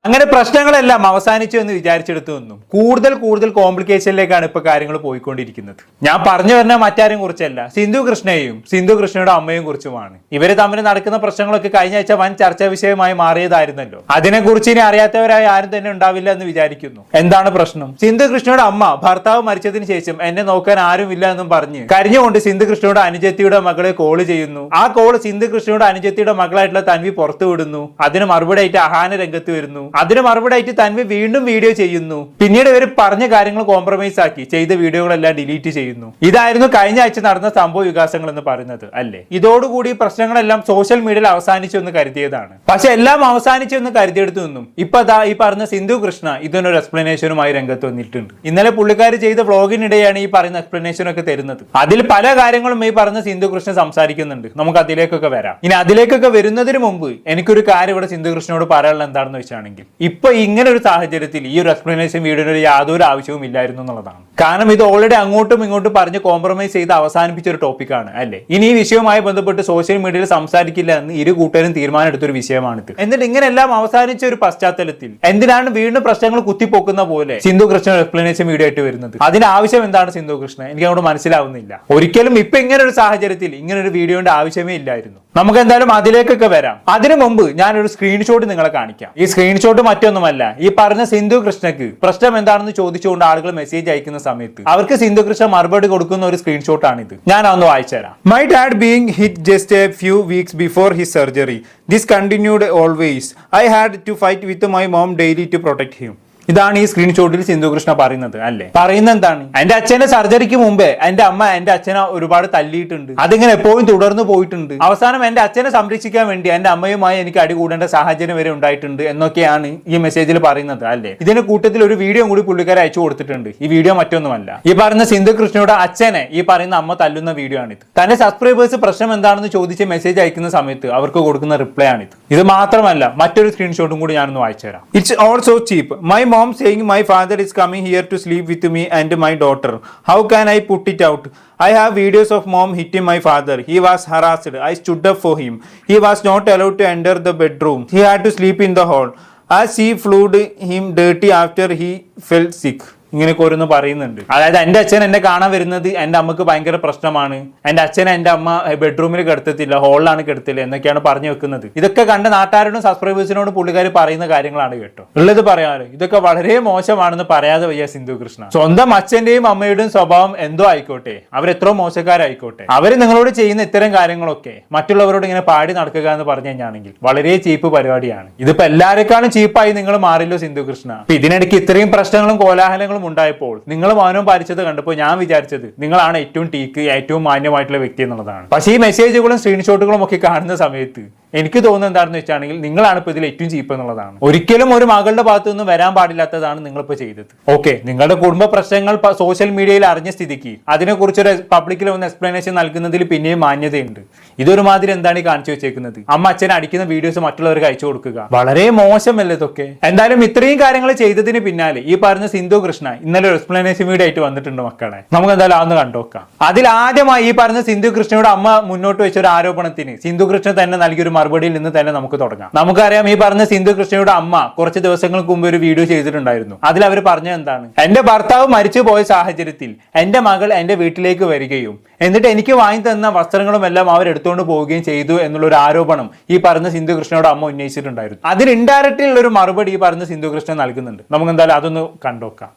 അങ്ങനെ പ്രശ്നങ്ങളെല്ലാം അവസാനിച്ചു എന്ന് വിചാരിച്ചെടുത്തു നിന്നും കൂടുതൽ കോംപ്ലിക്കേഷനിലേക്കാണ് ഇപ്പൊ കാര്യങ്ങൾ പോയിക്കൊണ്ടിരിക്കുന്നത്. ഞാൻ പറഞ്ഞു വരുന്ന മറ്റാരും കുറിച്ചല്ല, സിന്ധു കൃഷ്ണയെയും സിന്ധു കൃഷ്ണയുടെ അമ്മയും കുറിച്ചുമാണ്. ഇവര് തമ്മിൽ നടക്കുന്ന പ്രശ്നങ്ങളൊക്കെ കഴിഞ്ഞ ആഴ്ച വൻ ചർച്ചാ വിഷയമായി മാറിയതായിരുന്നല്ലോ. അതിനെക്കുറിച്ച് ഇനി അറിയാത്തവരായി ആരും തന്നെ ഉണ്ടാവില്ല എന്ന് വിചാരിക്കുന്നു. എന്താണ് പ്രശ്നം? സിന്ധു കൃഷ്ണയുടെ അമ്മ ഭർത്താവ് മരിച്ചതിന് ശേഷം എന്നെ നോക്കാൻ ആരുമില്ല എന്നും പറഞ്ഞ് കരഞ്ഞുകൊണ്ട് സിന്ധു കൃഷ്ണയുടെ അനുജത്തിയുടെ മകളെ കോള് ചെയ്യുന്നു. ആ കോള് സിന്ധു കൃഷ്ണയുടെ അനുജത്തിയുടെ മകളായിട്ടുള്ള തൻവി പുറത്തു വിടുന്നു. അതിന് മറുപടിയായിട്ട് അഹാന രംഗത്ത് വരുന്നു. അതിന് മറുപടിയായിട്ട് തൻവി വീണ്ടും വീഡിയോ ചെയ്യുന്നു. പിന്നീട് ഇവർ പറഞ്ഞ കാര്യങ്ങൾ കോംപ്രമൈസ് ആക്കി ചെയ്ത വീഡിയോകളെല്ലാം ഡിലീറ്റ് ചെയ്യുന്നു. ഇതായിരുന്നു കഴിഞ്ഞ ആഴ്ച നടന്ന സംഭവ വികാസങ്ങൾ എന്ന് പറയുന്നത് അല്ലേ. ഇതോടുകൂടി പ്രശ്നങ്ങളെല്ലാം സോഷ്യൽ മീഡിയയിൽ അവസാനിച്ചു എന്ന് കരുതിയതാണ്. പക്ഷെ എല്ലാം അവസാനിച്ചു എന്ന് കരുതിയെടുത്തു നിന്നും ഇപ്പൊ ഈ പറഞ്ഞ സിന്ധു കൃഷ്ണ ഇതിനൊരു എക്സ്പ്ലനേഷനുമായി രംഗത്ത് വന്നിട്ടുണ്ട്. ഇന്നലെ പുള്ളിക്കാർ ചെയ്ത വ്ളോഗിനിടെയാണ് ഈ പറയുന്ന എക്സ്പ്ലനേഷൻ ഒക്കെ തരുന്നത്. അതിൽ പല കാര്യങ്ങളും ഈ പറഞ്ഞ സിന്ധു കൃഷ്ണ സംസാരിക്കുന്നുണ്ട്. നമുക്ക് അതിലേക്കൊക്കെ വരാം. ഇനി അതിലേക്കൊക്കെ വരുന്നതിന് മുമ്പ് എനിക്കൊരു കാര്യം ഇവിടെ സിന്ധു കൃഷ്ണനോട് പറയാനുള്ള എന്താണെന്ന് വെച്ചാണെങ്കിൽ, ഇപ്പൊ ഇങ്ങനെ ഒരു സാഹചര്യത്തിൽ ഈ ഒരു എക്സ്പ്ലനേഷൻ വീഡിയോയുടെ യാതൊരു ആവശ്യവും ഇല്ലായിരുന്നു എന്നുള്ളതാണ്. കാരണം ഇത് ഓൾറെഡി അങ്ങോട്ടും ഇങ്ങോട്ടും പറഞ്ഞ് കോംപ്രമൈസ് ചെയ്ത് അവസാനിപ്പിച്ച ഒരു ടോപ്പിക്കാണ് അല്ലേ. ഇനി ഈ വിഷയവുമായി ബന്ധപ്പെട്ട് സോഷ്യൽ മീഡിയയിൽ സംസാരിക്കില്ല എന്ന് ഇരു കൂട്ടരും തീരുമാനം എടുത്തൊരു വിഷയമാണിത്. എന്നിട്ട് ഇങ്ങനെല്ലാം അവസാനിച്ച ഒരു പശ്ചാത്തലത്തിൽ എന്തിനാണ് വീണ്ടും പ്രശ്നങ്ങൾ കുത്തിപ്പൊക്കുന്ന പോലെ സിന്ധു കൃഷ്ണ എക്സ്പ്ലനേഷൻ വീഡിയോ ആയിട്ട് വരുന്നത്? അതിന് ആവശ്യം എന്താണ് സിന്ധു കൃഷ്ണ? എനിക്ക് അങ്ങോട്ട് മനസ്സിലാവുന്നില്ല. ഒരിക്കലും ഇപ്പൊ ഇങ്ങനെ ഒരു സാഹചര്യത്തിൽ ഇങ്ങനെ ഒരു വീഡിയോയുടെ ആവശ്യമേ ഇല്ലായിരുന്നു. നമുക്ക് എന്തായാലും അതിലേക്കൊക്കെ വരാം. അതിനു മുമ്പ് ഞാനൊരു സ്ക്രീൻഷോട്ട് നിങ്ങളെ കാണിക്കാം. ഈ സ്ക്രീൻഷോട്ട് മറ്റൊന്നുമല്ല, ഈ പറഞ്ഞ സിന്ധു കൃഷ്ണക്ക് പ്രശ്നം എന്താണെന്ന് ചോദിച്ചുകൊണ്ട് ആളുകൾ മെസ്സേജ് അയക്കുന്ന സമയത്ത് അവർക്ക് സിന്ധു കൃഷ്ണ മറുപടി കൊടുക്കുന്ന ഒരു സ്ക്രീൻഷോട്ടാണിത്. ഞാൻ അതൊന്ന് വായിച്ചുതരാം. My dad being hit just a few weeks before his surgery. This continued always. I had to fight with my mom daily to protect him. ഇതാണ് ഈ സ്ക്രീൻഷോട്ടിൽ സിന്ധു കൃഷ്ണ പറയുന്നത് അല്ലേ. പറയുന്നത് എന്താണ്? എന്റെ അച്ഛന്റെ സർജറിക്ക് മുമ്പേ എന്റെ അമ്മ എന്റെ അച്ഛനെ ഒരുപാട് തല്ലിയിട്ടുണ്ട്. അതിങ്ങനെ എപ്പോഴും തുടർന്നു പോയിട്ടുണ്ട്. അവസാനം എന്റെ അച്ഛനെ സംരക്ഷിക്കാൻ വേണ്ടി എന്റെ അമ്മയുമായി എനിക്ക് അടികൂടേണ്ട സാഹചര്യം വരെ ഉണ്ടായിട്ടുണ്ട് എന്നൊക്കെയാണ് ഈ മെസ്സേജിൽ പറയുന്നത് അല്ലേ. ഇതിന്റെ കൂട്ടത്തിൽ ഒരു വീഡിയോ കൂടി പുള്ളിക്കാരെ അയച്ചു കൊടുത്തിട്ടുണ്ട്. ഈ വീഡിയോ മറ്റൊന്നുമല്ല, ഈ പറയുന്ന സിന്ധു കൃഷ്ണയുടെ അച്ഛനെ ഈ പറയുന്ന അമ്മ തല്ലുന്ന വീഡിയോ ആണിത്. തന്റെ സബ്സ്ക്രൈബേഴ്സ് പ്രശ്നം എന്താണെന്ന് ചോദിച്ച് മെസ്സേജ് അയക്കുന്ന സമയത്ത് അവർക്ക് കൊടുക്കുന്ന റിപ്ലൈ ആണിത്. ഇത് മാത്രമല്ല, മറ്റൊരു സ്ക്രീൻഷോട്ടും കൂടി ഞാനൊന്ന് വായിച്ചുതരാം. It's also cheap. My mom saying my father is coming here to sleep with me and my daughter. How can I put it out? I have videos of mom hitting my father. He was harassed. I stood up for him. He was not allowed to enter the bedroom. He had to sleep in the hall. As she flued him dirty after he felt sick. ഇങ്ങനെയൊക്കെ ഓരോന്ന് പറയുന്നുണ്ട്. അതായത് എന്റെ അച്ഛൻ എന്നെ കാണാൻ വരുന്നത് എന്റെ അമ്മക്ക് ഭയങ്കര പ്രശ്നമാണ്, എന്റെ അച്ഛനെ എന്റെ അമ്മ ബെഡ്റൂമിൽ കിടത്തത്തില്ല, ഹോളിലാണ് കിടത്തില്ല എന്നൊക്കെയാണ് പറഞ്ഞു വെക്കുന്നത്. ഇതൊക്കെ കണ്ട നാട്ടുകാരോടും സബ്സ്ക്രൈബേഴ്സിനോടും പുള്ളിക്കാർ പറയുന്ന കാര്യങ്ങളാണ് കേട്ടോ. ഉള്ളത് പറയാറ് ഇതൊക്കെ വളരെ മോശമാണെന്ന് പറയാതെ വയ്യ സിന്ധു കൃഷ്ണ. സ്വന്തം അച്ഛന്റെയും അമ്മയുടെയും സ്വഭാവം എന്തോ ആയിക്കോട്ടെ, അവരെത്രയോ മോശക്കാരായിക്കോട്ടെ, അവര് നിങ്ങളോട് ചെയ്യുന്ന ഇത്തരം കാര്യങ്ങളൊക്കെ മറ്റുള്ളവരോട് ഇങ്ങനെ പാടി നടക്കുക എന്ന് പറഞ്ഞു കഴിഞ്ഞാണെങ്കിൽ വളരെ ചീപ്പ് പരിപാടിയാണ്. ഇതിപ്പോ എല്ലാവരെക്കാളും ചീപ്പായി നിങ്ങൾ മാറില്ലോ സിന്ധു കൃഷ്ണ. ഇതിനിടയ്ക്ക് ഇത്രയും പ്രശ്നങ്ങളും കോലാഹലങ്ങളും ഉണ്ടായപ്പോൾ നിങ്ങൾ മൗനം പാലിച്ചത് കണ്ടപ്പോൾ ഞാൻ വിചാരിച്ചത് നിങ്ങളാണ് ഏറ്റവും ടീക്ക്, ഏറ്റവും മാന്യമായിട്ടുള്ള വ്യക്തി എന്നുള്ളതാണ്. പക്ഷേ ഈ മെസ്സേജുകളും സ്ക്രീൻഷോട്ടുകളും ഒക്കെ കാണുന്ന സമയത്ത് എനിക്ക് തോന്നുന്നത് എന്താണെന്ന് വെച്ചാണെങ്കിൽ നിങ്ങളാണ് ഇപ്പൊ ഇതിൽ ഏറ്റവും ചീപ്പ് എന്നുള്ളതാണ്. ഒരിക്കലും ഒരു മകളുടെ ഭാഗത്തു നിന്ന് വരാൻ പാടില്ലാത്തതാണ് നിങ്ങളിപ്പോ ചെയ്തത്. ഓക്കെ, നിങ്ങളുടെ കുടുംബ പ്രശ്നങ്ങൾ സോഷ്യൽ മീഡിയയിൽ അറിഞ്ഞ സ്ഥിതിക്ക് അതിനെക്കുറിച്ചൊരു പബ്ലിക്കിൽ ഒന്ന് എക്സ്പ്ലനേഷൻ നൽകുന്നതിൽ പിന്നെയും മാന്യതയുണ്ട്. ഇതൊരു മാതിരി എന്താണ് ഈ കാണിച്ചു വെച്ചേക്കുന്നത്? അമ്മ അച്ഛനെ അടിക്കുന്ന വീഡിയോസ് മറ്റുള്ളവർക്ക് അയച്ചു കൊടുക്കുക, വളരെ മോശമല്ലേ ഇതൊക്കെ. എന്തായാലും ഇത്രയും കാര്യങ്ങൾ ചെയ്തതിന് പിന്നാലെ ഈ പറഞ്ഞ സിന്ധു കൃഷ്ണ ഇന്നലെ ഒരു എക്സ്പ്ലനേഷൻ വീഡിയോ ആയിട്ട് വന്നിട്ടുണ്ട് മക്കളെ. നമുക്ക് എന്തായാലും അതൊന്ന് കണ്ടുനോക്കാം. അതിൽ ആദ്യമായി ഈ പറഞ്ഞ സിന്ധു കൃഷ്ണയുടെ അമ്മ മുന്നോട്ട് വെച്ച ഒരു ആരോപണത്തിന് സിന്ധു കൃഷ്ണ തന്നെ നൽകിയൊരു മറുപടിയിൽ നിന്ന് തന്നെ നമുക്ക് തുടങ്ങാം. നമുക്കറിയാം ഈ പറഞ്ഞ സിന്ധു കൃഷ്ണയുടെ അമ്മ കുറച്ച് ദിവസങ്ങൾക്ക് മുമ്പ് ഒരു വീഡിയോ ചെയ്തിട്ടുണ്ടായിരുന്നു. അതിൽ അവർ പറഞ്ഞത് എന്താണ്? എന്റെ ഭർത്താവ് മരിച്ചു പോയ സാഹചര്യത്തിൽ എന്റെ മകൾ എന്റെ വീട്ടിലേക്ക് വരികയും എന്നിട്ട് എനിക്ക് വാങ്ങി തന്ന വസ്ത്രങ്ങളും എല്ലാം അവർ എടുത്തുകൊണ്ട് പോവുകയും ചെയ്തു എന്നുള്ള ഒരു ആരോപണം ഈ പറഞ്ഞ സിന്ധു കൃഷ്ണയുടെ അമ്മ ഉന്നയിച്ചിട്ടുണ്ടായിരുന്നു. അതിന് ഇൻഡയറക്റ്റ്ലി ഉള്ള ഒരു മറുപടി ഈ പറഞ്ഞ സിന്ധു കൃഷ്ണ നൽകുന്നുണ്ട്. നമുക്ക് എന്തായാലും അതൊന്ന് കണ്ടോക്കാം.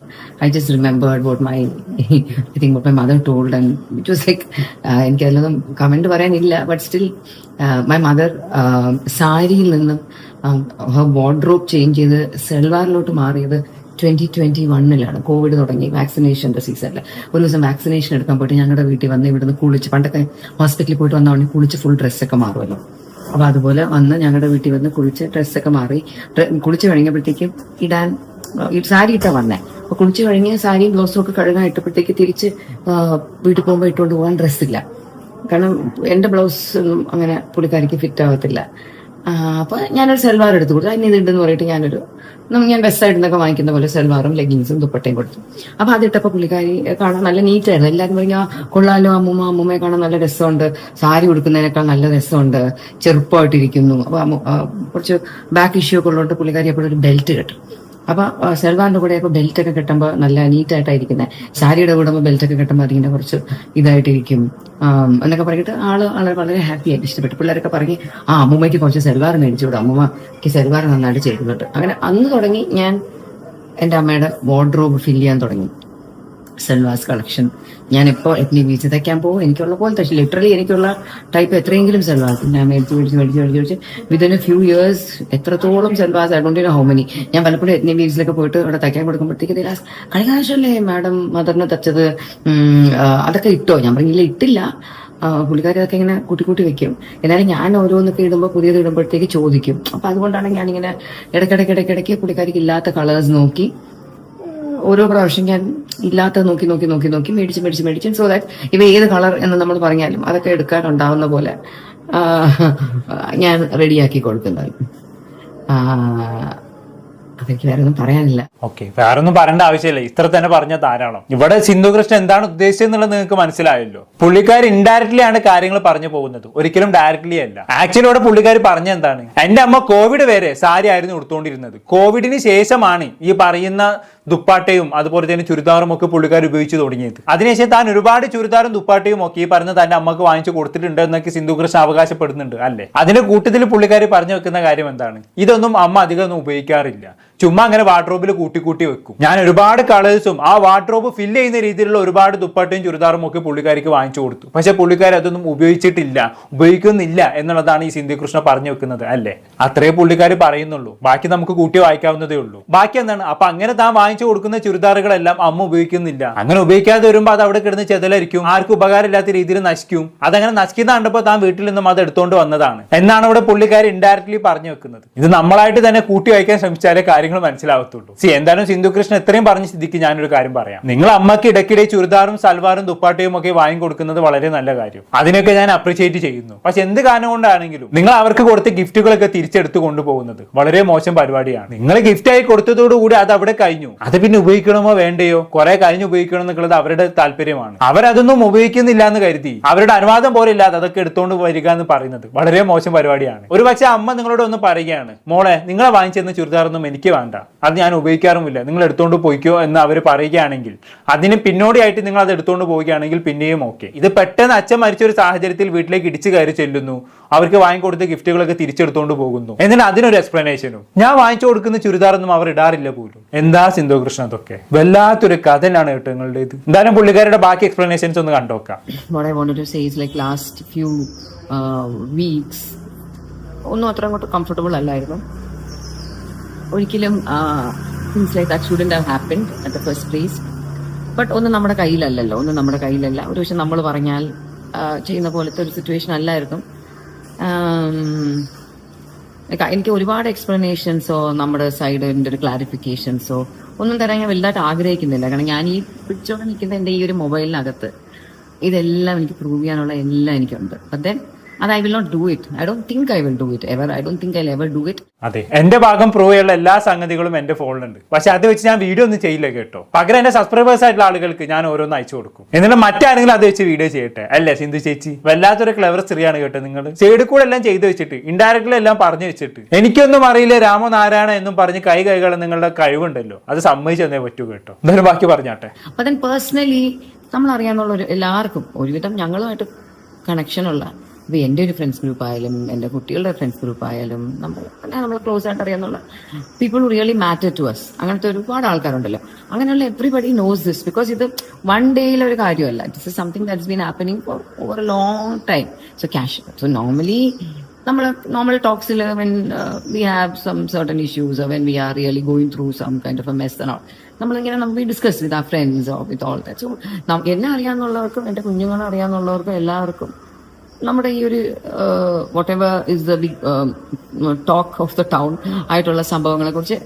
I just remembered what my I think what my mother told, and it was like എനിക്ക് അതിലൊന്നും കമന്റ് പറയാനില്ല, ബട്ട് സ്റ്റിൽ മൈ മദർ സാരിയിൽ നിന്നും her wardrobe ചേഞ്ച് ചെയ്ത് സെൽവാറിലോട്ട് മാറിയത് 2021 കോവിഡ് തുടങ്ങി വാക്സിനേഷന്റെ സീസണിൽ. ഒരു ദിവസം വാക്സിനേഷൻ എടുക്കാൻ പോയിട്ട് ഞങ്ങളുടെ വീട്ടിൽ വന്ന് ഇവിടുന്ന് കുളിച്ച്, പണ്ടൊക്കെ ഹോസ്പിറ്റലിൽ പോയിട്ട് വന്ന കുളിച്ച് ഫുൾ ഡ്രസ്സൊക്കെ മാറുമല്ലോ, അപ്പൊ അതുപോലെ വന്ന് ഞങ്ങളുടെ വീട്ടിൽ വന്ന് കുളിച്ച് ഡ്രസ്സൊക്കെ മാറി കുളിച്ച് കഴിഞ്ഞപ്പോഴത്തേക്കും ഇടാൻ സാരി ഇട്ടാ വന്നേ. അപ്പൊ കുളിച്ച് കഴിഞ്ഞ് സാരിയും ബ്ലൗസും ഒക്കെ കഴുകാൻ ഇട്ടപ്പോഴത്തേക്ക് തിരിച്ച് വീട്ടിൽ പോകുമ്പോൾ ഇട്ടുകൊണ്ട് പോകാൻ ഡ്രസ്സില്ല. കാരണം എന്റെ ബ്ലൗസ് ഒന്നും അങ്ങനെ പുള്ളിക്കാരിക്ക് ഫിറ്റ് ആവത്തില്ല. അപ്പൊ ഞാനൊരു സെൽവാർ എടുത്തു കൊടുത്തു. അതിന് ഇതുണ്ടെന്ന് പറഞ്ഞിട്ട് ഞാൻ വെസ്റ്റ് സൈഡിൽ നിന്നൊക്കെ വാങ്ങിക്കുന്ന പോലെ സെൽവാറും ലെഗിൻസും ദുപ്പട്ടയും കൊടുത്തു. അപ്പൊ അതിട്ടപ്പോ പുള്ളിക്കാരി കാണാൻ നല്ല നീറ്റായിരുന്നു. എല്ലാവരും പറഞ്ഞാൽ കൊള്ളാലോ, അമ്മൂമ്മയെ കാണാൻ നല്ല രസമുണ്ട്, സാരി ഉടുക്കുന്നതിനേക്കാൾ നല്ല രസമുണ്ട്, ചെറുപ്പമായിട്ടിരിക്കുന്നു. അപ്പൊ കുറച്ച് ബാക്ക് ഇഷ്യൂ ഒക്കെ ഉള്ളതുകൊണ്ട് പുള്ളിക്കാരി എപ്പോഴും ഒരു ബെൽറ്റ് കെട്ടും. അപ്പൊ സെൽവാറിന്റെ കൂടെ ഇപ്പൊ ബെൽറ്റ് ഒക്കെ കെട്ടുമ്പോൾ നല്ല നീറ്റായിട്ടായിരിക്കുന്നത്. സാരിയുടെ കൂടെ ബെൽറ്റ് ഒക്കെ കെട്ടുമ്പോൾ അതിങ്ങനെ കുറച്ച് ഇതായിട്ടിരിക്കും എന്നൊക്കെ പറഞ്ഞിട്ട് ആള് വളരെ ഹാപ്പി ആയിട്ട് ഇഷ്ടപ്പെട്ടു. പിള്ളേരൊക്കെ പറഞ്ഞ് അമ്മൂമ്മയ്ക്ക് കുറച്ച് സെൽവാർ മേടിച്ചുകൂടും, അമ്മൂമ്മക്ക് സെൽവാർ നന്നായിട്ട് ചെയ്തിട്ടുണ്ട്. അങ്ങനെ അന്ന് തുടങ്ങി ഞാൻ എൻ്റെ അമ്മയുടെ വാർഡ്രോബ് ഫില്ല് ചെയ്യാൻ തുടങ്ങി. സെൽവാസ് കളക്ഷൻ ഞാൻ ഇപ്പോൾ എത്നി ബീച്ച് തയ്ക്കാൻ പോകും. എനിക്കുള്ള പോലത്തെ ലിറ്ററലി എനിക്കുള്ള ടൈപ്പ് എത്രയെങ്കിലും സെൽവാസ് ഞാൻ മേടിച്ച് വിതിൻ എ ഫ്യൂ ഇയേഴ്സ് എത്രത്തോളം സെൽവാസ് I don't know how many. ഞാൻ പലപ്പോഴും എത്നി ബീച്ചിലൊക്കെ പോയിട്ട് അവിടെ തയ്ക്കാൻ കൊടുക്കുമ്പോഴത്തേക്ക് കഴിഞ്ഞ പ്രാവശ്യമല്ലേ മാഡം മദറിന് തച്ചത്, അതൊക്കെ ഇട്ടോ? ഞാൻ പറഞ്ഞില്ല, ഇട്ടില്ല. പുള്ളിക്കാരി അതൊക്കെ ഇങ്ങനെ കൂട്ടി വെക്കും. എന്നാലും ഞാൻ ഓരോന്നൊക്കെ ഇടുമ്പോൾ പുതിയത് ഇടുമ്പോഴത്തേക്ക് ചോദിക്കും. അപ്പൊ അതുകൊണ്ടാണ് ഞാനിങ്ങനെ ഇടയ്ക്കിടയ്ക്ക് പുള്ളിക്കാരിക്ക് ഇല്ലാത്ത കളേഴ്സ് നോക്കി ഓരോ പ്രാവശ്യം ഞാൻ ഇല്ലാത്ത നോക്കി മേടിച്ച് സോ ദാറ്റ് ഇവ ഏത് കളർ എന്ന് നമ്മൾ പറഞ്ഞാലും അതൊക്കെ എടുക്കാനുണ്ടാവുന്ന പോലെ ഞാൻ റെഡിയാക്കി കൊടുക്കുന്നത്. അതെനിക്ക് വേറെ ഒന്നും പറയാനില്ല. ഓക്കെ, വേറൊന്നും പറയേണ്ട ആവശ്യമില്ല, ഇത്ര തന്നെ പറഞ്ഞ ധാരാളം. ഇവിടെ സിന്ധു കൃഷ്ണൻ എന്താണ് ഉദ്ദേശിച്ചത് എന്നുള്ളത് നിങ്ങൾക്ക് മനസ്സിലായല്ലോ. പുള്ളിക്കാർ ഇൻഡയറക്ട്ലി ആണ് കാര്യങ്ങൾ പറഞ്ഞു പോകുന്നത്, ഒരിക്കലും ഡയറക്ട്ലി അല്ല. ആക്ച്വലി ഇവിടെ പുള്ളിക്കാർ പറഞ്ഞ എന്താണ്, എന്റെ അമ്മ കോവിഡ് വരെ സാരി ആയിരുന്നു ഉടുത്തോണ്ടിരുന്നത്, കോവിഡിന് ശേഷമാണ് ഈ പറയുന്ന ദുപ്പാട്ടയും അതുപോലെ തന്നെ ചുരിദാറും ഒക്കെ പുള്ളിക്കാർ ഉപയോഗിച്ച് തുടങ്ങിയത്. അതിനുശേഷം താൻ ഒരുപാട് ചുരിദാറും ദുപ്പാട്ടയും ഒക്കെ ഈ പറഞ്ഞ തന്റെ അമ്മക്ക് വാങ്ങിച്ചു കൊടുത്തിട്ടുണ്ട് എന്നൊക്കെ സിന്ധു കൃഷ്ണൻ അവകാശപ്പെടുന്നുണ്ട് അല്ലേ. അതിന്റെ കൂട്ടത്തിൽ പുള്ളിക്കാർ പറഞ്ഞു വെക്കുന്ന കാര്യം എന്താണ്, ഇതൊന്നും അമ്മ അധികം ഒന്നും ഉപയോഗിക്കാറില്ല, ചുമ്മാ അങ്ങനെ വാർഡ്രോബിൽ കൂട്ടി വെക്കും. ഞാൻ ഒരുപാട് കളേഴ്സും ആ വാർഡ്രോബ് ഫില്ല് ചെയ്യുന്ന രീതിയിലുള്ള ഒരുപാട് ദുപ്പട്ടയും ചുരിദാറും ഒക്കെ പുള്ളിക്കാരിക്ക് വാങ്ങിച്ചു കൊടുത്തു. പക്ഷെ പുള്ളിക്കാർ അതൊന്നും ഉപയോഗിക്കുന്നില്ല എന്നുള്ളതാണ് ഈ സിന്ധു കൃഷ്ണ പറഞ്ഞു വെക്കുന്നത് അല്ലേ. അത്രേ പുള്ളിക്കാർ പറയുന്നുള്ളൂ, ബാക്കി നമുക്ക് കൂട്ടി വായിക്കാവുന്നതേ ഉള്ളൂ. ബാക്കി എന്താണ്, അപ്പൊ അങ്ങനെ താൻ വാങ്ങിച്ചു കൊടുക്കുന്ന ചുരിദാറുകളെല്ലാം അമ്മ ഉപയോഗിക്കുന്നില്ല. അങ്ങനെ ഉപയോഗിക്കാതെ വരുമ്പോൾ അത് അവിടെ കിടന്ന് ചെതലായിരിക്കും, ആർക്കും ഉപകാരമില്ലാത്ത രീതിയിൽ നശിക്കും. അതങ്ങനെ നശിക്കുന്ന കണ്ടപ്പോൾ താൻ വീട്ടിൽ നിന്നും അത് എടുത്തുകൊണ്ട് വന്നതാണ് എന്നാണ് ഇവിടെ പുള്ളിക്കാർ ഇൻഡയറക്ട്ലി പറഞ്ഞു വെക്കുന്നത്. ഇത് നമ്മളായിട്ട് തന്നെ കൂട്ടി വായിക്കാൻ ശ്രമിച്ചാലേ കാര്യങ്ങൾ മനസ്സിലാവത്തുള്ളൂ. എന്തായാലും സിന്ധു കൃഷ്ണൻ ഇത്രയും പറഞ്ഞ സ്ഥിതിക്ക് ഞാനൊരു കാര്യം പറയാം. നിങ്ങൾ അമ്മക്ക് ഇടയ്ക്കിടെ ചുരിദാറും സൽവാറും ദുപ്പാട്ടയും ഒക്കെ വാങ്ങി കൊടുക്കുന്നത് വളരെ നല്ല കാര്യം, അതിനൊക്കെ ഞാൻ അപ്രീഷിയേറ്റ് ചെയ്യുന്നു. പക്ഷെ എന്ത് കാരണം കൊണ്ടാണെങ്കിലും നിങ്ങൾ അവർക്ക് കൊടുത്ത ഗിഫ്റ്റുകളൊക്കെ തിരിച്ചെടുത്ത് കൊണ്ടുപോകുന്നത് വളരെ മോശം പരിപാടിയാണ്. നിങ്ങൾ ഗിഫ്റ്റായി കൊടുത്തതോടുകൂടി അത് അവിടെ കഴിഞ്ഞു, അത് പിന്നെ ഉപയോഗിക്കണമോ വേണ്ടയോ, കുറെ കഴിഞ്ഞ് ഉപയോഗിക്കണം എന്നുള്ളത് അവരുടെ താല്പര്യമാണ്. അവരതൊന്നും ഉപയോഗിക്കുന്നില്ല എന്ന് കരുതി അവരുടെ അനുവാദം പോലെ ഇല്ലാതെ അതൊക്കെ എടുത്തുകൊണ്ട് വരിക എന്ന് പറയുന്നത് വളരെ മോശം പരിപാടിയാണ്. ഒരു പക്ഷെ അമ്മ നിങ്ങളോട് ഒന്ന് പറയുകയാണ്, മോളെ നിങ്ങളെ വാങ്ങിച്ചെന്ന ചുരിദാറൊന്നും എനിക്ക് വേണ്ട, അത് ഞാൻ ഉപയോഗിക്കാറുമില്ല, നിങ്ങൾ എടുത്തുകൊണ്ട് പോയിക്കോ എന്ന് അവർ പറയുകയാണെങ്കിൽ, അതിന് പിന്നോടിയായിട്ട് നിങ്ങൾ അത് എടുത്തുകൊണ്ട് പോവുകയാണെങ്കിൽ പിന്നെയും ഓക്കെ. ഇത് പെട്ടെന്ന് അച്ഛൻ മരിച്ച ഒരു സാഹചര്യത്തിൽ വീട്ടിലേക്ക് ഇടിച്ചു കയറി ചെല്ലുന്നു, അവർക്ക് വാങ്ങിക്കൊടുത്ത ഗിഫ്റ്റുകളൊക്കെ തിരിച്ചെടുത്തുകൊണ്ട് പോകുന്നു, എന്നിട്ട് അതിനൊരു എക്സ്പ്ലനേഷനും ഞാൻ വാങ്ങിച്ചു കൊടുക്കുന്ന ചുരിദാറൊന്നും അവർ ഇടാറില്ല പോലും. എന്താ സിന്ധു കൃഷ്ണ അതൊക്കെ വല്ലാത്തൊരു കഥനാണ് കേട്ടോ നിങ്ങളുടെ ഇത്. എന്തായാലും പുള്ളിക്കാരുടെ ബാക്കി എക്സ്പ്ലനേഷൻസ് ഒന്ന് കണ്ടോക്കാം. What I wanted to say is like last few weeks ഒന്നും അത്ര അങ്ങോട്ട് കംഫർട്ടബിൾ അല്ലായിരുന്നു ഒരിക്കലും. things like that shouldn't have happened at the first place. But ഒന്നും നമ്മുടെ കയ്യിലല്ലല്ലോ, ഒരു പക്ഷെ നമ്മൾ പറഞ്ഞാൽ ചെയ്യുന്ന പോലത്തെ ഒരു സിറ്റുവേഷൻ അല്ലായിരുന്നു. എനിക്ക് ഒരുപാട് എക്സ്പ്ലനേഷൻസോ നമ്മുടെ സൈഡിൻ്റെ ഒരു ക്ലാരിഫിക്കേഷൻസോ ഒന്നും തരാൻ ഞാൻ വലുതായിട്ട് ആഗ്രഹിക്കുന്നില്ല. കാരണം ഞാൻ ഈ പിടിച്ചോടെ നിൽക്കുന്ന എൻ്റെ ഈ ഒരു മൊബൈലിനകത്ത് ഇതെല്ലാം എനിക്ക് പ്രൂവ് ചെയ്യാനുള്ള എല്ലാം എനിക്കുണ്ട്. But then and I will not do it. I don't think I will do it ever. I don't think I'll ever do it. അതെ, എന്റെ ഭാഗം പ്രൂവ് ചെയ്യാനുള്ള എല്ലാ സംഗതികളും എന്റെ ഫോണിലുണ്ട്. പക്ഷെ അത് വെച്ച് ഞാൻ വീഡിയോ ഒന്നും ചെയ്യില്ല കേട്ടോ. പകരം എന്റെ സബ്സ്ക്രൈബേഴ്സ് ആയിട്ടുള്ള ആളുകൾക്ക് ഞാൻ ഓരോന്ന് അയച്ചു കൊടുക്കും, എന്നിട്ട് മറ്റാരെങ്കിലും അത് വെച്ച് വീഡിയോ ചെയ്യട്ടെ. അല്ലേ സിന്ധു ചേച്ചി, വല്ലാത്തൊരു ക്ലെവർ സ്ത്രീയാണ് കേട്ടോ നിങ്ങൾ. സൈഡിൽ കൂടെ എല്ലാം ചെയ്തു വെച്ചിട്ട് ഇൻഡയറക്ട്ലി എല്ലാം പറഞ്ഞു വെച്ചിട്ട് എനിക്കൊന്നും അറിയില്ല രാമനാരായണ എന്നും പറഞ്ഞ് കൈകൾ നിങ്ങളുടെ കഴിവുണ്ടല്ലോ, അത് സമ്മതിച്ചു തന്നേ പറ്റൂ കേട്ടോ. എന്തായാലും ബാക്കി പറഞ്ഞാട്ടെ. അപ്പം പേഴ്സണലി നമ്മൾ അറിയാന്നുള്ള എല്ലാവർക്കും ഒരുവിധം ഞങ്ങളുമായിട്ട് കണക്ഷനുള്ള ഇപ്പോൾ എൻ്റെ ഒരു ഫ്രണ്ട്സ് ഗ്രൂപ്പ് ആയാലും എൻ്റെ കുട്ടികളുടെ ഫ്രണ്ട്സ് ഗ്രൂപ്പ് ആയാലും നമ്മൾ ക്ലോസ് ആയിട്ട് അറിയാന്നുള്ള people really matter to us, അങ്ങനത്തെ ഒരുപാട് ആൾക്കാരുണ്ടല്ലോ. അങ്ങനെയുള്ള എവറിബഡി നോസ് ദിസ്, ബിക്കോസ് ഇത് വൺ ഡേയിലെ ഒരു കാര്യമല്ല. This is something that's been happening for over a long time. So normally normal talks when we have some certain issues or when we are really going through some kind of a mess and all, we discuss with our friends or with all that. So എന്നെ അറിയാന്നുള്ളവർക്കും എൻ്റെ കുഞ്ഞുങ്ങളെ അറിയാന്നുള്ളവർക്കും എല്ലാവർക്കും നമ്മുടെ ഈ ഒരു whatever is the big talk of the town ആയിട്ടുള്ള സംഭവങ്ങളെ കുറിച്ച്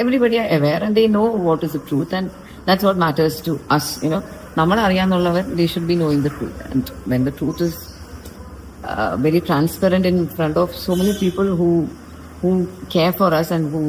everybody are aware and they know what is the truth, and that's what matters to us. നമ്മളെ അറിയാന്നുള്ളവർ they should be knowing the truth, and when the truth is very transparent in front of so many people who care for us and who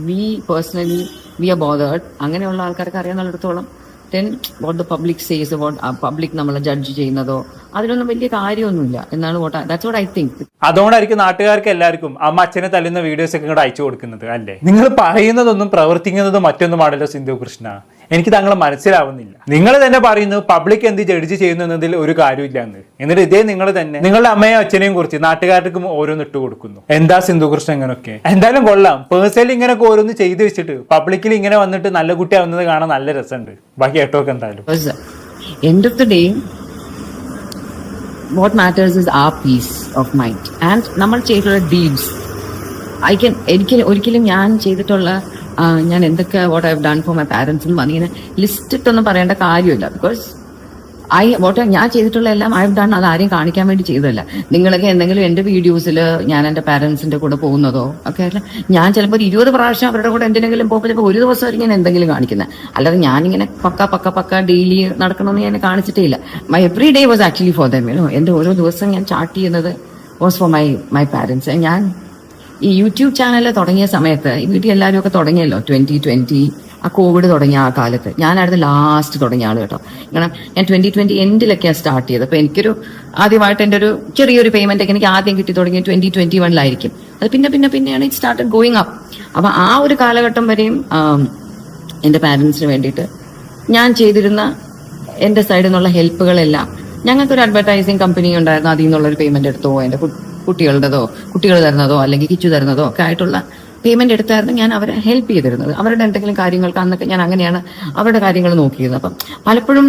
we personally we are bothered. അങ്ങനെയുള്ള ആൾക്കാർക്ക് അറിയാവുന്നിടത്തോളം then what the public says about public നമ്മളെ judge ചെയ്യുന്നതോ അതിലൊന്നും വലിയ കാര്യമൊന്നുമില്ല എന്നാണ് that's what I think. അതുകൊണ്ടായിരിക്കും നാട്ടുകാർക്ക് എല്ലാവർക്കും അമ്മ അച്ഛനെ തല്ലുന്ന വീഡിയോസ് ഒക്കെ ഇങ്ങോട്ട് അയച്ചു കൊടുക്കുന്നത് അല്ലേ? നിങ്ങൾ പറയുന്നതൊന്നും പ്രവർത്തിക്കുന്നതും മറ്റൊന്നുമാണല്ലോ സിന്ധു കൃഷ്ണ. എനിക്ക് താങ്കൾ മനസ്സിലാവുന്നില്ല. നിങ്ങൾ തന്നെ പറയുന്നു പബ്ലിക് എന്ത് ജഡ്ജ് ചെയ്യുന്നു എന്നതിൽ ഒരു കാര്യമില്ല എന്ന്. എന്നിട്ട് ഇതേ നിങ്ങൾ തന്നെ നിങ്ങളുടെ അമ്മയും അച്ഛനെയും കുറിച്ച് നാട്ടുകാർക്കും ഓരോന്ന് ഇട്ട് കൊടുക്കുന്നു. എന്താ സിന്ധു കൃഷ്ണ ഇങ്ങനൊക്കെ? എന്തായാലും കൊള്ളാം. പേഴ്സണലി ഇങ്ങനെയൊക്കെ ഓരോന്ന് ചെയ്ത് വെച്ചിട്ട് പബ്ലിക്കിൽ ഇങ്ങനെ വന്നിട്ട് നല്ല കുട്ടിയാവുന്നത് കാണാൻ നല്ല രസമുണ്ട്. ബാക്കി കേട്ടോക്കെ എന്തായാലും. End of the day, what matters is our peace of mind and നമ്മൾ ചെയ്തിട്ടുള്ള deeds. എനിക്ക് ഒരിക്കലും ഞാൻ ചെയ്തിട്ടുള്ള ഞാൻ എന്തൊക്കെ what I have done for my parents എന്ന് പറഞ്ഞിങ്ങനെ ലിസ്റ്റ് ഇട്ടൊന്നും പറയേണ്ട കാര്യമില്ല. ബിക്കോസ് ഞാൻ ചെയ്തിട്ടുള്ള എല്ലാം ഐ ഹവ് ഡൺ. അത് ആരെയും കാണിക്കാൻ വേണ്ടി ചെയ്തതല്ല. നിങ്ങളൊക്കെ എന്തെങ്കിലും എന്റെ വീഡിയോസിൽ ഞാൻ എന്റെ പാരന്റ്സിന്റെ കൂടെ പോകുന്നതോ ഒക്കെ അല്ല. ഞാൻ ചിലപ്പോൾ 20 പ്രാവശ്യം അവരുടെ കൂടെ എന്തിനെങ്കിലും പോകുമ്പോൾ ചിലപ്പോൾ ഒരു ദിവസമായിരിക്കും ഞാൻ എന്തെങ്കിലും കാണിക്കുന്നത്. അല്ലാതെ ഞാനിങ്ങനെ പക്ക ഡെയിലി നടക്കണമെന്ന് ഞാൻ കാണിച്ചിട്ടേ ഇല്ല. My every day was actually for them. എന്റെ ഓരോ ദിവസം ഞാൻ ചാർട്ട് ചെയ്യുന്നത് വാസ് ഫോർ മൈ പാരന്റ്സ്. ഞാൻ ഈ യൂട്യൂബ് ചാനൽ തുടങ്ങിയ സമയത്ത് വീട്ടിൽ എല്ലാവരും ഒക്കെ തുടങ്ങിയല്ലോ 2020 ആ കോവിഡ് തുടങ്ങിയ ആ കാലത്ത്. ഞാനായിരുന്നു ലാസ്റ്റ് തുടങ്ങിയ ആള് കേട്ടോ. കാരണം ഞാൻ 2020 എൻഡിലൊക്കെയാണ് സ്റ്റാർട്ട് ചെയ്തത്. അപ്പൊ എനിക്കൊരു ആദ്യമായിട്ട് എൻ്റെ ഒരു ചെറിയൊരു പേയ്മെന്റ് ഒക്കെ എനിക്ക് ആദ്യം കിട്ടി തുടങ്ങിയ 2021 അത് പിന്നെയാണ് ഇറ്റ് സ്റ്റാർട്ടഡ് ഗോയിങ് അപ്പ്. അപ്പൊ ആ ഒരു കാലഘട്ടം വരെയും എന്റെ പാരന്റ്സിന് വേണ്ടിയിട്ട് ഞാൻ ചെയ്തിരുന്ന എന്റെ സൈഡിൽ നിന്നുള്ള ഹെൽപ്പുകളെല്ലാം, ഞങ്ങൾക്കൊരു അഡ്വർടൈസിങ് കമ്പനി ഉണ്ടായിരുന്നു. അതിൽ നിന്നുള്ളൊരു പേയ്മെന്റ് എടുത്തോ, എന്റെ കുട്ടികൾ തരുന്നതോ അല്ലെങ്കിൽ കിച്ചു തരുന്നതോ ഒക്കെ ആയിട്ടുള്ള പേയ്മെന്റ് എടുത്തായിരുന്നു ഞാൻ അവരെ ഹെൽപ്പ് ചെയ്തിരുന്നത്. അവരുടെ എന്തെങ്കിലും കാര്യങ്ങൾക്ക് അന്നൊക്കെ ഞാൻ അങ്ങനെയാണ് അവരുടെ കാര്യങ്ങൾ നോക്കിയിരുന്നത്. അപ്പം പലപ്പോഴും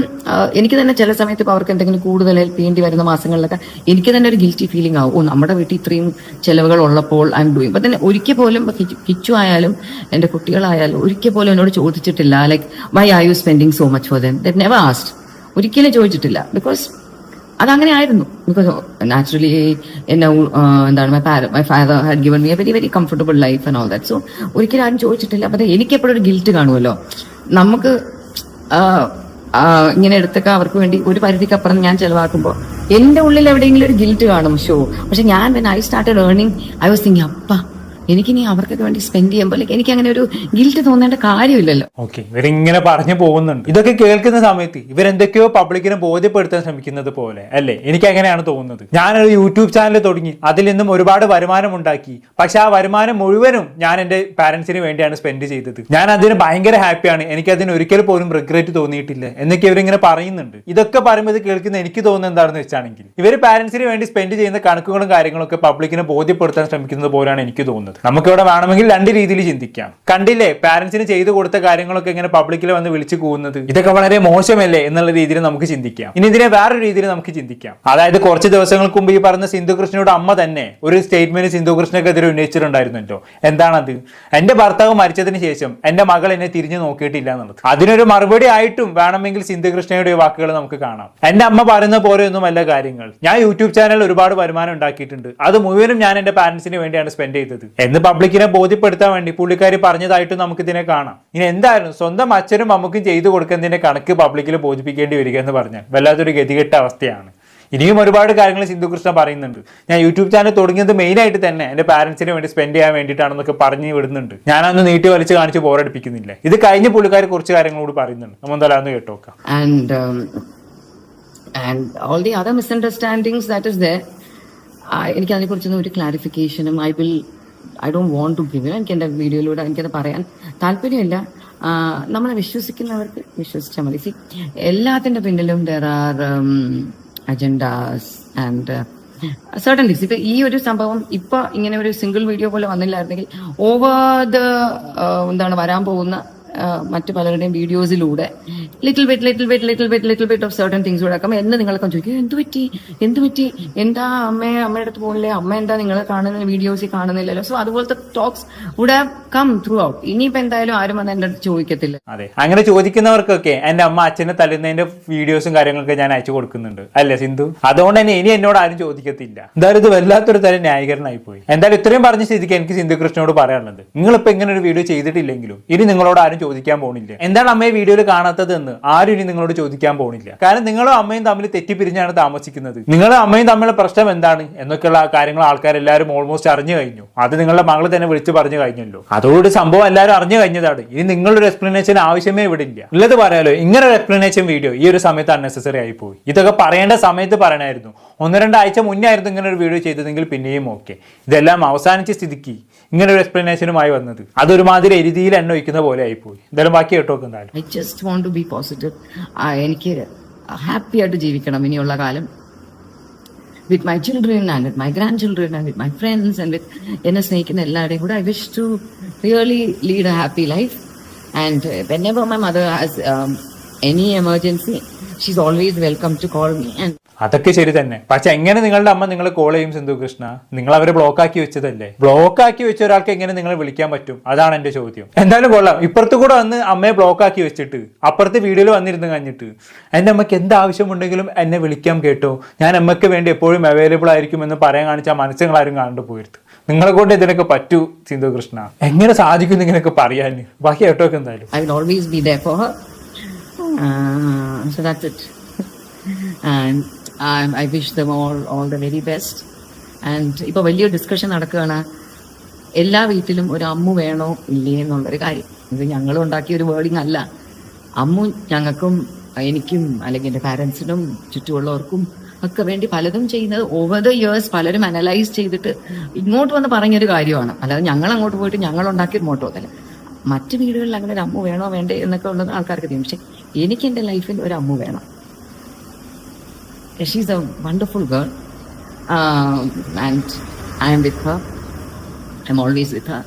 എനിക്ക് തന്നെ ചില സമയത്ത് ഇപ്പോൾ അവർക്ക് എന്തെങ്കിലും കൂടുതൽ ഹെൽപ്പ് ചെയ്യേണ്ടി വരുന്ന മാസങ്ങളിലൊക്കെ എനിക്ക് തന്നെ ഒരു ഗിൽറ്റി ഫീലിംഗ് ആവും. നമ്മുടെ വീട്ടിൽ ഇത്രയും ചെലവുകൾ ഉള്ളപ്പോൾ ഐ എം ഡൂയിങ്. അപ്പൊ തന്നെ ഒരിക്കൽ പോലും കിച്ചു ആയാലും എന്റെ കുട്ടികളായാലും ഒരിക്കൽ പോലും എന്നോട് ചോദിച്ചിട്ടില്ല like why are you spending so much for them. That never asked. ഒരിക്കലും ചോദിച്ചിട്ടില്ല. ബിക്കോസ് അതങ്ങനെ ആയിരുന്നു. Because naturally my father had given me A very very comfortable life and all that. So ഒരിക്കലും ആരും ചോദിച്ചിട്ടില്ല. അപ്പൊ എനിക്ക് എപ്പോഴും ഒരു ഗിൽറ്റ് കാണുമല്ലോ. നമുക്ക് ഇങ്ങനെ എടുത്തൊക്കെ അവർക്ക് വേണ്ടി ഒരു പരിധിക്കപ്പുറം ഞാൻ ചെലവാക്കുമ്പോൾ എന്റെ ഉള്ളിൽ എവിടെയെങ്കിലും ഒരു ഗിൽറ്റ് കാണും. പക്ഷെ ഞാൻ I started earning I was thinking അപ്പ എനിക്കിനി അവർക്കൊക്കെ വേണ്ടി സ്പെൻഡ് ചെയ്യുമ്പോൾ എനിക്ക് അങ്ങനെ ഒരു ഗിൽറ്റ് തോന്നേണ്ട കാര്യമില്ലല്ലോ. ഓക്കെ, ഇവരിങ്ങനെ പറഞ്ഞു പോകുന്നുണ്ട്. ഇതൊക്കെ കേൾക്കുന്ന സമയത്ത് ഇവരെന്തൊക്കെയോ പബ്ലിക്കിനെ ബോധ്യപ്പെടുത്താൻ ശ്രമിക്കുന്നത് പോലെ അല്ലേ? എനിക്ക് അങ്ങനെയാണ് തോന്നുന്നത്. ഞാനൊരു യൂട്യൂബ് ചാനൽ തുടങ്ങി, അതിൽ നിന്നും ഒരുപാട് വരുമാനം ഉണ്ടാക്കി. പക്ഷെ ആ വരുമാനം മുഴുവനും ഞാൻ എന്റെ പാരന്റ്സിന് വേണ്ടിയാണ് സ്പെൻഡ് ചെയ്തത്. ഞാൻ അതിന് ഭയങ്കര ഹാപ്പിയാണ്. എനിക്ക് അതിന് ഒരിക്കൽ പോലും റിഗ്രറ്റ് തോന്നിയിട്ടില്ല എന്നൊക്കെ ഇവരിങ്ങനെ പറയുന്നുണ്ട്. ഇതൊക്കെ പറയുമ്പോൾ ഇത് കേൾക്കുന്ന എനിക്ക് തോന്നുന്നത് എന്താണെന്ന് വെച്ചാണെങ്കിൽ ഇവർ പാരന്റ്സിന് വേണ്ടി സ്പെൻഡ് ചെയ്യുന്ന കണക്കുകളും കാര്യങ്ങളൊക്കെ പബ്ലിക്കിനെ ബോധ്യപ്പെടുത്താൻ ശ്രമിക്കുന്നത് പോലെയാണ് എനിക്ക് തോന്നുന്നത്. നമുക്കിവിടെ വേണമെങ്കിൽ രണ്ട് രീതിയിൽ ചിന്തിക്കാം. കണ്ടില്ലേ പാരന്റ്സിന് ചെയ്തു കൊടുത്ത കാര്യങ്ങളൊക്കെ ഇങ്ങനെ പബ്ലിക്കിൽ വന്ന് വിളിച്ചു പോകുന്നത്, ഇതൊക്കെ വളരെ മോശമല്ലേ എന്നുള്ള രീതിയിൽ നമുക്ക് ചിന്തിക്കാം. ഇനി ഇതിനെ വേറൊരു രീതിയിൽ നമുക്ക് ചിന്തിക്കാം. അതായത് കുറച്ച് ദിവസങ്ങൾക്ക് മുമ്പ് ഈ പറഞ്ഞ സിന്ധു കൃഷ്ണയുടെ അമ്മ തന്നെ ഒരു സ്റ്റേറ്റ്മെന്റ് സിന്ധു കൃഷ്ണക്കെതിരെ ഉന്നയിച്ചിട്ടുണ്ടായിരുന്നല്ലോ. എന്താണത്? എന്റെ ഭർത്താവ് മരിച്ചതിന് ശേഷം എന്റെ മകൾ എന്നെ തിരിഞ്ഞു നോക്കിയിട്ടില്ല എന്നുള്ളത്. അതിനൊരു മറുപടി ആയിട്ടും വേണമെങ്കിൽ സിന്ധു കൃഷ്ണയുടെ വാക്കുകൾ നമുക്ക് കാണാം. എന്റെ അമ്മ പറയുന്ന പോലെയൊന്നും അല്ല കാര്യങ്ങൾ. ഞാൻ യൂട്യൂബ് ചാനൽ ഒരുപാട് വരുമാനം ഉണ്ടാക്കിയിട്ടുണ്ട്. അത് മുഴുവനും ഞാൻ എന്റെ പാരന്റ്സിന് വേണ്ടിയാണ് സ്പെൻഡ് ചെയ്തത് എന്ന് പബ്ലിക്കിനെ ബോധ്യപ്പെടുത്താൻ വേണ്ടി പുള്ളിക്കാരി പറഞ്ഞതായിട്ട് നമുക്ക് ഇതിനെ കാണാം. ഇനി എന്തായാലും സ്വന്തം അച്ഛനും അമ്മക്കും ചെയ്തു കൊടുക്കുന്നതിന്റെ കണക്ക് പബ്ലിക്കിൽ ബോധിപ്പിക്കേണ്ടി വരിക എന്ന് പറഞ്ഞാൽ വല്ലാത്തൊരു ഗതികെട്ട അവസ്ഥയാണ്. ഇനിയും ഒരുപാട് കാര്യങ്ങൾ സിന്ധു കൃഷ്ണ പറയുന്നുണ്ട്. ഞാൻ യൂട്യൂബ് ചാനൽ തുടങ്ങിയത് മെയിനായിട്ട് തന്നെ എന്റെ പാരന്റ്സിന് വേണ്ടി സ്പെൻഡ് ചെയ്യാൻ വേണ്ടിയിട്ടാണെന്നൊക്കെ പറഞ്ഞു വിടുന്നുണ്ട്. ഞാനൊന്ന് നീട്ടി വലിച്ച് കാണിച്ച് ബോറടിപ്പിക്കുന്നില്ല. ഇത് കഴിഞ്ഞ പുള്ളിക്കാരി കുറച്ച് കാര്യങ്ങളോട് പറയുന്നുണ്ട്. നമ്മൾ എന്തായാലും ഒന്ന് കേട്ടോക്കാം. And all the other misunderstandings that is there, എനിക്ക് അതിനെക്കുറിച്ചൊന്നും ഒരു ക്ലാരിഫിക്കേഷനും I don't want to give. എനിക്ക് എൻ്റെ വീഡിയോയിലൂടെ എനിക്കത് പറയാൻ താല്പര്യമില്ല. നമ്മളെ വിശ്വസിക്കുന്നവർക്ക് വിശ്വസിച്ചാൽ മതി. എല്ലാത്തിൻ്റെ പിന്നിലും there are agendas and certain things. ഇപ്പൊ ഈ ഒരു സംഭവം ഇപ്പൊ ഇങ്ങനെ ഒരു സിംഗിൾ വീഡിയോ പോലെ വന്നില്ലായിരുന്നെങ്കിൽ വരാൻ പോകുന്ന മറ്റു പലരുടെയും വീഡിയോസിലൂടെ little bit of certain things കൂടെ ആക്കാം എന്ന് നിങ്ങളൊക്കെ ചോദിക്കും, എന്ത് പറ്റി എന്താ അമ്മയുടെ അടുത്ത് പോകില്ലേ, അമ്മ എന്താ നിങ്ങളെ കാണുന്ന വീഡിയോസിൽ കാണുന്നില്ലല്ലോ. സോ അതുപോലത്തെ talks would have come through out. ഇനിയിപ്പോ എന്തായാലും ആരും വന്ന് എന്റെ അടുത്ത് ചോദിക്കത്തില്ല. അതെ, അങ്ങനെ ചോദിക്കുന്നവർക്കൊക്കെ എന്റെ അമ്മ അച്ഛനെ തല്ലുന്നതിന്റെ വീഡിയോസും കാര്യങ്ങളൊക്കെ ഞാൻ അയച്ചു കൊടുക്കുന്നുണ്ട് അല്ലേ സിന്ധു? അതുകൊണ്ട് തന്നെ ഇനി എന്നോട് ആരും ചോദിക്കത്തില്ല. എന്തായാലും ഇത് വല്ലാത്തൊരു തരം ന്യായീകരണമായി പോയി. എന്തായാലും ഇത്രയും പറഞ്ഞ സ്ഥിതിക്ക് എനിക്ക് സിന്ധു കൃഷ്ണനോട് പറയാനുള്ളത്, നിങ്ങളിപ്പോ ഇങ്ങനെ ഒരു വീഡിയോ ചെയ്തിട്ടില്ലെങ്കിലും ഇനി നിങ്ങളോട് ആരും ചോദിക്കാൻ പോണില്ല. എന്താണ് അമ്മയെ വീഡിയോയിൽ കാണാത്തത് എന്ന് ആരും ഇനി നിങ്ങളോട് ചോദിക്കാൻ പോണില്ല. കാരണം നിങ്ങളും അമ്മയും തമ്മിൽ തെറ്റിപ്പിരിഞ്ഞാണ് താമസിക്കുന്നത്. നിങ്ങളും അമ്മയും തമ്മിലുള്ള പ്രശ്നം എന്താണ് എന്നൊക്കെയുള്ള കാര്യങ്ങൾ ആൾക്കാരെല്ലാവരും ഓൾമോസ്റ്റ് അറിഞ്ഞു കഴിഞ്ഞു. അത് നിങ്ങളുടെ മകൾ തന്നെ വിളിച്ച് പറഞ്ഞു കഴിഞ്ഞല്ലോ. അതോട് സംഭവം എല്ലാവരും അറിഞ്ഞു കഴിഞ്ഞതാണ്. ഇനി നിങ്ങളൊരു എക്സ്പ്ലനേഷൻ ആവശ്യമേ ഇവിടെ ഇല്ല. ഉള്ളത് പറയാലോ, ഇങ്ങനെ ഒരു എക്സ്പ്ലനേഷൻ വീഡിയോ ഈ ഒരു സമയത്ത് അൺനെസസറി ആയി പോയി. ഇതൊക്കെ പറയേണ്ട സമയത്ത് പറയണമായിരുന്നു. 1-2 ആഴ്ച മുന്നേ ആയിരുന്നു ഇങ്ങനെ ഒരു വീഡിയോ ചെയ്തതെങ്കിൽ പിന്നെയും ഓക്കെ. ഇതെല്ലാം അവസാനിച്ച സ്ഥിതിക്ക് ഇങ്ങനെ ഒരു എക്സ്പ്ലനേഷനുമായി വന്നത് അതൊരുമാതിരി എരുതിയിൽ എണ്ണ ഒഴിക്കുന്ന പോലെ ആയിപ്പോയി. എന്തായാലും ബാക്കി കേട്ടോ എന്തായാലും. I just want to be positive. എനിക്ക് ഹാപ്പി ആയിട്ട് ജീവിക്കണം ഇനിയുള്ള കാലം, with my children and with my grandchildren and with my friends and with എന്നെ സ്നേഹിക്കുന്ന എല്ലാവരുടെയും കൂടെ. I wish to really lead a happy life, and whenever my mother has any emergency, she's always welcome to call me. And അതൊക്കെ ശരി തന്നെ. പക്ഷെ എങ്ങനെ നിങ്ങളുടെ അമ്മ നിങ്ങളെ കോൾ ചെയ്യും സിന്ധു കൃഷ്ണ? നിങ്ങൾ അവരെ ബ്ലോക്ക് ആക്കി വെച്ചതല്ലേ. ബ്ലോക്ക് ആക്കി വെച്ച ഒരാൾക്ക് എങ്ങനെ നിങ്ങളെ വിളിക്കാൻ പറ്റും? അതാണ് എന്റെ ചോദ്യം. എന്തായാലും കൊള്ളാം, ഇപ്പുറത്ത് കൂടെ വന്ന് അമ്മയെ ബ്ലോക്ക് ആക്കി വെച്ചിട്ട് അപ്പുറത്ത് വീഡിയോയിൽ വന്നിരുന്ന് കഴിഞ്ഞിട്ട് എൻ്റെ അമ്മയ്ക്ക് എന്ത് ആവശ്യമുണ്ടെങ്കിലും എന്നെ വിളിക്കാം കേട്ടോ, ഞാൻ അമ്മയ്ക്ക് വേണ്ടി എപ്പോഴും അവൈലബിൾ ആയിരിക്കും എന്ന് പറയാൻ കാണിച്ചാൽ മനസ്സുകളാരും കാണാണ്ട് പോയിരുന്നു. നിങ്ങളെ കൊണ്ട് ഇതിനൊക്കെ പറ്റൂ സിന്ധു കൃഷ്ണ? എങ്ങനെ സാധിക്കും ഇങ്ങനെയൊക്കെ പറയാൻ? ബാക്കി കേട്ടോ എന്തായാലും. I will always be there for her. So that's it. And I wish them all the very best. And ഇപ്പോൾ വലിയൊരു ഡിസ്കഷൻ നടക്കുകയാണ്, എല്ലാ വീട്ടിലും ഒരു അമ്മു വേണോ ഇല്ലേ എന്നുള്ളൊരു കാര്യം. ഇത് ഞങ്ങളും ഉണ്ടാക്കിയ ഒരു വേർഡിങ് അല്ല. അമ്മു ഞങ്ങൾക്കും എനിക്കും അല്ലെങ്കിൽ എൻ്റെ പാരൻസിനും ചുറ്റുമുള്ളവർക്കും ഒക്കെ വേണ്ടി പലതും ചെയ്യുന്നത് ഓവർ ദ ഇയേഴ്സ് പലരും അനലൈസ് ചെയ്തിട്ട് ഇങ്ങോട്ട് വന്ന് പറഞ്ഞൊരു കാര്യമാണ്. അല്ലാതെ ഞങ്ങൾ അങ്ങോട്ട് പോയിട്ട് ഞങ്ങൾ ഉണ്ടാക്കിയ മോട്ടോ അല്ല. മറ്റു വീടുകളിൽ അങ്ങനെ ഒരു അമ്മു വേണോ വേണ്ടേ എന്നൊക്കെ ഉള്ളത് ആൾക്കാർക്ക് അറിയാം. പക്ഷെ എനിക്ക് എൻ്റെ ലൈഫിൽ ഒരു അമ്മു വേണം. She's a wonderful girl, and I am with her. I'm always with her.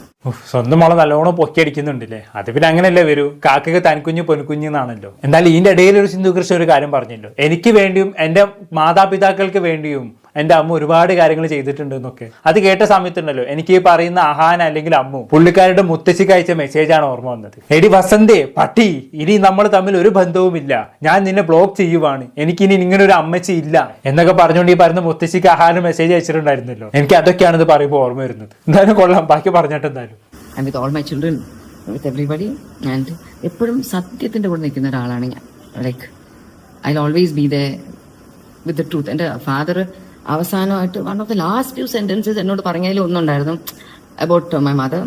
സ്വന്തം മോളെ നല്ലോണം പൊക്കിയടിക്കുന്നുണ്ടല്ലേ. അത് പിന്നെ അങ്ങനെയല്ലേ വരൂ, കാക്കയ്ക്ക് തനിക്കുഞ്ഞ് പൊനുക്കുഞ്ഞ് എന്നാണല്ലോ. എന്തായാലും ഇതിന്റെ ഇടയിൽ ഒരു സിന്ധു കൃഷ്ണ ഒരു കാര്യം പറഞ്ഞല്ലോ, എനിക്ക് വേണ്ടിയും എൻ്റെ മാതാപിതാക്കൾക്ക് വേണ്ടിയും എൻ്റെ അമ്മ ഒരുപാട് കാര്യങ്ങൾ ചെയ്തിട്ടുണ്ട് എന്നൊക്കെ. അത് കേട്ട സമയത്തുണ്ടല്ലോ എനിക്ക് ഈ പറയുന്ന അഹാന അല്ലെങ്കിൽ അമ്മു പുള്ളിക്കാരുടെ മുത്തശ്ശിക്ക് അയച്ച മെസ്സേജാണ് ഓർമ്മ വന്നത്. എടി വസന്തേ പട്ടി, ഇനി നമ്മൾ തമ്മിൽ ഒരു ബന്ധവുമില്ല, ഞാൻ നിന്നെ ബ്ലോക്ക് ചെയ്യുവാണ്, എനിക്കിനി ഇങ്ങനെ ഒരു അമ്മച്ചി ഇല്ല എന്നൊക്കെ പറഞ്ഞുകൊണ്ട് ഈ പറയുന്ന മുത്തശ്ശിക്ക് അഹാന മെസ്സേജ് അയച്ചിട്ടുണ്ടായിരുന്നല്ലോ. എനിക്ക് അതൊക്കെയാണ് ഇത് പറയുമ്പോൾ ഓർമ്മ വരുന്നത്. എന്തായാലും കൊള്ളാം, ബാക്കി പറഞ്ഞിട്ട് എന്തായാലും. And with all my children, with everybody, and എപ്പോഴും സത്യത്തിന്റെ കൂടെ നിൽക്കുന്ന ഒരാളാണ് ഞാൻ. Like I always be there with the truth. എൻ്റെ ഫാദർ അവസാനമായിട്ട് one of the last few sentences എന്നോട് പറഞ്ഞതിൽ ഒന്നുണ്ടായിരുന്നു അബൌട്ട് മൈ മദർ.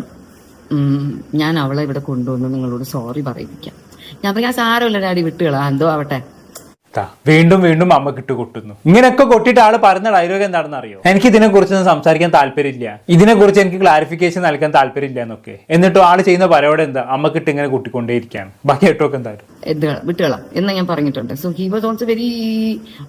ഞാൻ അവളെ ഇവിടെ കൊണ്ടുവന്ന് നിങ്ങളോട് സോറി പറയിപ്പിക്കാം. ഞാൻ പറയാൻ സാരമില്ല ഡാഡി, വിട്ടുകളാ എന്തോ ആവട്ടെ. വീണ്ടും വീണ്ടും അമ്മ കിട്ടുകൊട്ടുന്നു. ഇങ്ങനെയൊക്കെ കൊട്ടിട്ട് ആള് പറഞ്ഞ ഡയലോഗ് എന്താണെന്ന് അറിയോ? എനിക്ക് ഇതിനെ കുറിച്ചൊന്നും സംസാരിക്കാൻ താല്പര്യമില്ല, ഇതിനെക്കുറിച്ച് എനിക്ക് ക്ലാരിഫിക്കേഷൻ നൽകാൻ താല്പര്യമില്ല എന്നൊക്കെ. എന്നിട്ടും ആള് ചെയ്യുന്ന പരിപാടി എന്താ? അമ്മക്കിട്ട് ഇങ്ങനെ കൂട്ടിക്കൊണ്ടേയിരിക്കുകയാണ്. ബാക്കി കേട്ടോക്കെ എന്തായാലും വിട്ടുകളാം എന്ന് ഞാൻ പറഞ്ഞിട്ടുണ്ട്. So he was also very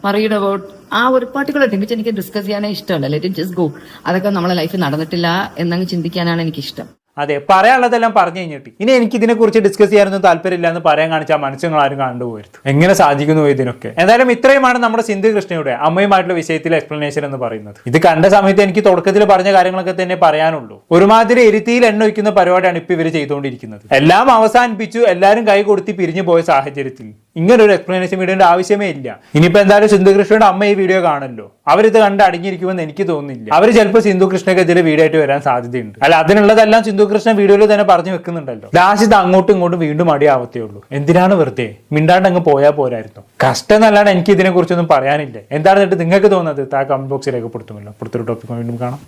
worried about ആ ഒരു പർട്ടിക്കുലർ തിങ് എനിക്ക് ഡിസ്കസ് ചെയ്യാനേ ഇഷ്ടമല്ല. Let it just go. അതൊക്കെ നമ്മളെ ലൈഫിൽ നടന്നിട്ടില്ല എന്നങ്ങ് ചിന്തിക്കാനാണ് എനിക്കിഷ്ടം. അതെ, പറയാനുള്ളതെല്ലാം പറഞ്ഞു കഴിഞ്ഞിട്ട് ഇനി എനിക്ക് ഇതിനെക്കുറിച്ച് ഡിസ്കസ് ചെയ്യാനൊന്നും താല്പര്യമില്ല എന്ന് പറയാൻ കാണിച്ചാൽ മനസ്സുകൾ ആരും കണ്ടുപോയിരുന്നു. എങ്ങനെ സാധിക്കുന്നു ഇതിനൊക്കെ? എന്തായാലും ഇത്രയുമാണ് നമ്മുടെ സിന്ധു കൃഷ്ണയുടെ അമ്മയുമായിട്ടുള്ള വിഷയത്തിലെ എക്സ്പ്ലനേഷൻ എന്ന് പറയുന്നത്. ഇത് കണ്ട സമയത്ത് എനിക്ക് തുടക്കത്തിൽ പറഞ്ഞ കാര്യങ്ങളൊക്കെ തന്നെ പറയാനുള്ളൂ. ഒരുമാതിരി എരുത്തിയിൽ എണ്ണ ഒഴിക്കുന്ന പരിപാടിയാണ് ഇപ്പൊ ഇവർ ചെയ്തുകൊണ്ടിരിക്കുന്നത്. എല്ലാം അവസാനിപ്പിച്ചു, എല്ലാവരും കൈ കൊടുത്തി പിരിഞ്ഞു പോയ സാഹചര്യത്തിൽ ഇങ്ങനെ ഒരു എക്സ്പ്ലനേഷൻ വീഡിയോന്റെ ആവശ്യമേ ഇല്ല. ഇനിയിപ്പോ എന്തായാലും സിന്ധു കൃഷ്ണയുടെ അമ്മ ഈ വീഡിയോ കാണല്ലോ, അവരിത് കണ്ട് അടങ്ങിയിരിക്കുമെന്ന് എനിക്ക് തോന്നുന്നില്ല. അവർ ചിലപ്പോൾ സിന്ധു കൃഷ്ണക്കെതിരെ വീഡിയോ ആയിട്ട് വരാൻ സാധ്യതയുണ്ട്. അല്ല, അതിനുള്ളതെല്ലാം സിന്ധു കൃഷ്ണ വീഡിയോയിൽ തന്നെ പറഞ്ഞു വെക്കുന്നുണ്ടല്ലോ. ലാസ്റ്റ് അങ്ങോട്ടും ഇങ്ങോട്ടും വീണ്ടും അടിയാവത്തേ ഉള്ളൂ. എന്തിനാണ് വെറുതെ മിണ്ടാണ്ട് അങ്ങ് പോയാൽ പോരായിരുന്നു? കഷ്ടം എന്നല്ലാണ്ട് എനിക്ക് ഇതിനെ കുറിച്ചൊന്നും പറയാനില്ല. എന്താണ് നിങ്ങൾക്ക് തോന്നുന്നത്? കമന്റ് ബോക്സിൽ രേഖപ്പെടുത്തുമല്ലോ. അടുത്തൊരു ടോപ്പിക് വീണ്ടും കാണാം.